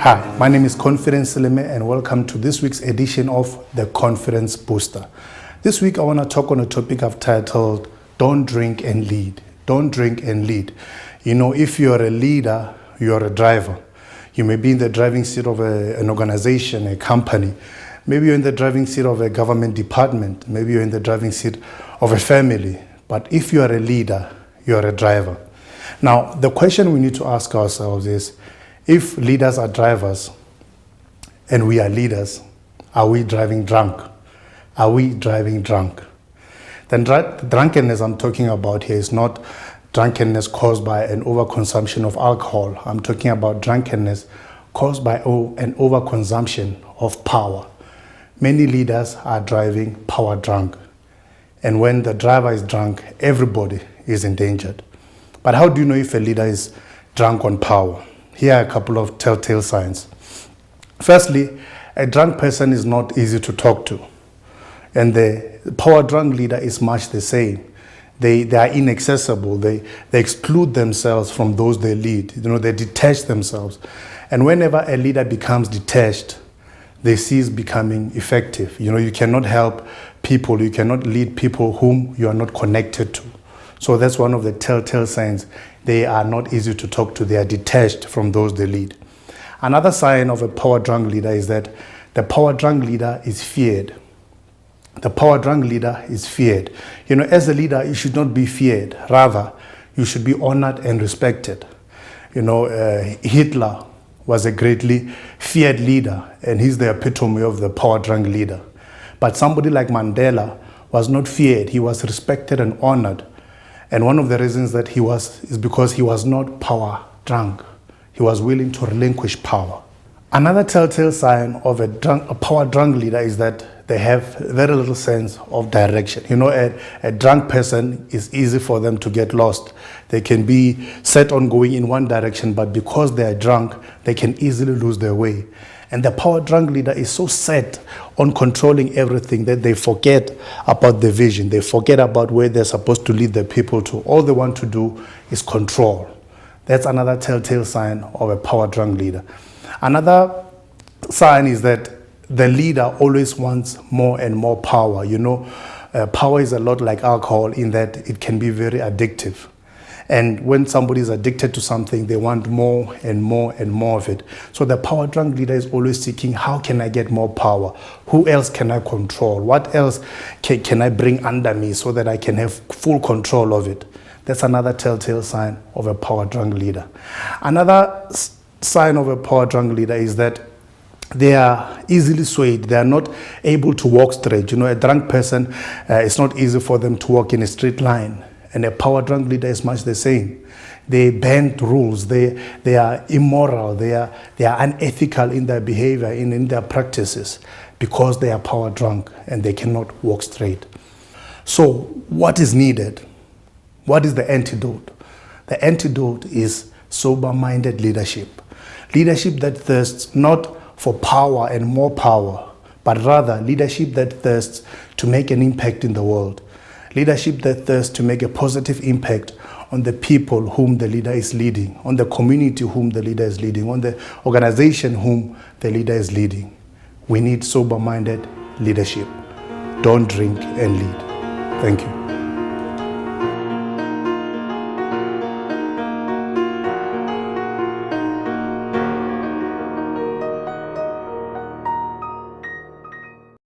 Hi, my name is Confidence Seleme and welcome to this week's edition of the Confidence Booster. This week I want to talk on a topic I've titled, Don't Drink and Lead. Don't drink and lead. You know, if you're a leader, you're a driver. You may be in the driving seat of an organization, a company. Maybe you're in the driving seat of a government department. Maybe you're in the driving seat of a family. But if you are a leader, you're a driver. Now, the question we need to ask ourselves is, if leaders are drivers and we are leaders, are we driving drunk? Are we driving drunk? Then drunkenness I'm talking about here is not drunkenness caused by an overconsumption of alcohol. I'm talking about drunkenness caused by an overconsumption of power. Many leaders are driving power drunk. And when the driver is drunk, everybody is endangered. But how do you know if a leader is drunk on power? Here are a couple of telltale signs. Firstly, a drunk person is not easy to talk to. And the power drunk leader is much the same. They are inaccessible. They exclude themselves from those they lead. You know, they detach themselves. And whenever a leader becomes detached, they cease becoming effective. You know, you cannot help people. You cannot lead people whom you are not connected to. So that's one of the telltale signs. They are not easy to talk to. They are detached from those they lead. Another sign of a power drunk leader is that the power drunk leader is feared. The power drunk leader is feared. You know, as a leader, you should not be feared. Rather, you should be honored and respected. You know, Hitler was a greatly feared leader, and he's the epitome of the power drunk leader. But somebody like Mandela was not feared. He was respected and honored. And one of the reasons that he was is because he was not power drunk. He was willing to relinquish power. Another telltale sign of a power drunk leader is that they have very little sense of direction. You know, a drunk person is easy for them to get lost. They can be set on going in one direction, but because they are drunk, they can easily lose their way. And the power drunk leader is so set on controlling everything that they forget about the vision. They forget about where they're supposed to lead the people to. All they want to do is control. That's another telltale sign of a power drunk leader. Another sign is that the leader always wants more and more power. You know, power is a lot like alcohol in that it can be very addictive. And when somebody is addicted to something, they want more and more and more of it. So the power drunk leader is always seeking, how can I get more power? Who else can I control? What else can I bring under me so that I can have full control of it? That's another telltale sign of a power drunk leader. Another sign of a power drunk leader is that they are easily swayed. They are not able to walk straight. You know, a drunk person, it's not easy for them to walk in a straight line. And a power drunk leader is much the same. They bend rules. They are immoral. They are unethical in their behavior, in their practices, because they are power drunk and they cannot walk straight. So what is needed? What is the antidote? The antidote is sober-minded leadership. Leadership that thirsts not for power and more power, but rather leadership that thirsts to make an impact in the world. Leadership that thirsts to make a positive impact on the people whom the leader is leading, on the community whom the leader is leading, on the organization whom the leader is leading. We need sober-minded leadership. Don't drink and lead. Thank you.